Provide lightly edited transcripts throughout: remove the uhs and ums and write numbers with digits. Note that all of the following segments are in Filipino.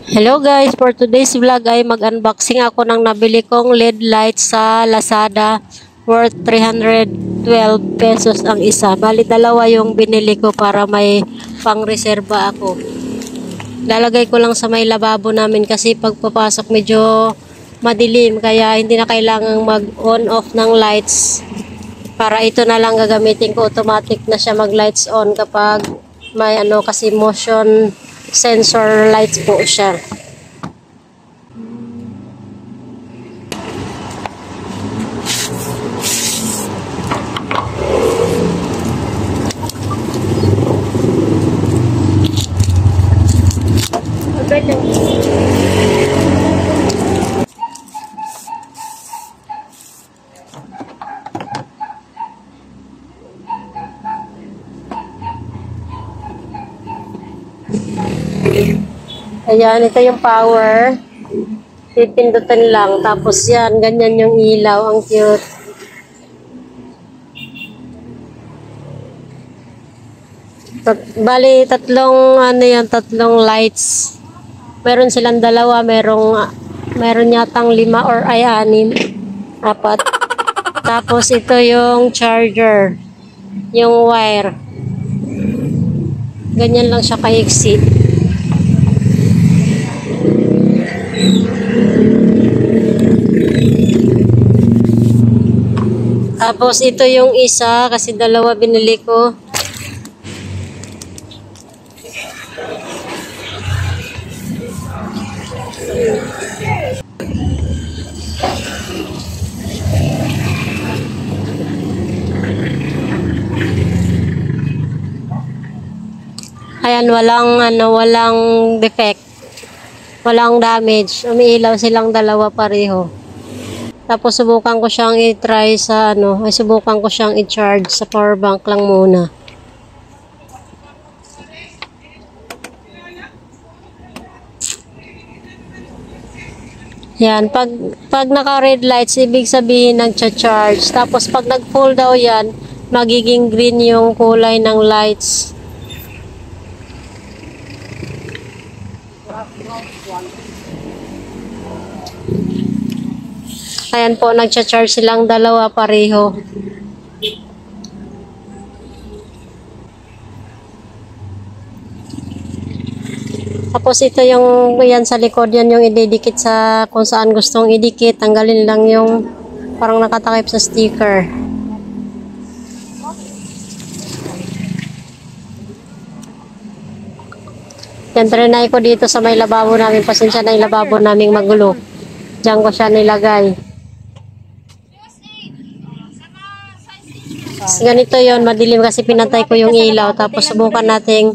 Hello guys, for today's vlog ay mag-unboxing ako ng nabili kong LED light sa Lazada worth 312 pesos ang isa. Bali dalawa yung binili ko para may pang-reserba ako. Lalagay ko lang sa may lababo namin kasi pagpapasok medyo madilim kaya hindi na kailangang mag-on off ng lights. Para ito na lang gagamitin ko, automatic na siya mag-lights on kapag may kasi motion sensor lights po siya. Ayan, ito yung power. Pipindutin lang. Tapos yan, ganyan yung ilaw. Ang cute. Bali, tatlong lights. Meron silang dalawa. Meron yatang 5 or 6. 4. Tapos ito yung charger. Yung wire. Ganyan lang siya kaiksi. Tapos ito yung isa kasi dalawa binili ko. Ayan, walang defect. Walang damage. Umiilaw silang dalawa pareho. Tapos subukan ko siyang i-try sa subukan ko siyang i-charge sa power bank lang muna. Yan, pag naka red lights, ibig sabihin nagcha-charge. Tapos pag nag-full daw yan, magiging green yung kulay ng lights. Ayan po, nagcha-charge silang dalawa pareho. Tapos ito yung yan sa likod, yan yung ididikit sa kung saan gustong idikit. Tanggalin lang yung parang nakatakip sa sticker. Yan, trinay ko dito sa may lababo namin. Pasensya na yung lababo naming magulo. Diyan ko siya nilagay. Ganito yon, madilim kasi pinatay ko yung ilaw. Tapos subukan nating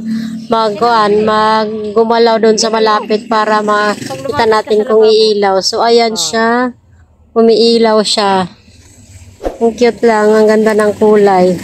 gumalaw doon sa malapit para makita natin kung iilaw. So ayan siya, umiilaw siya. Ang cute lang, ang ganda ng kulay.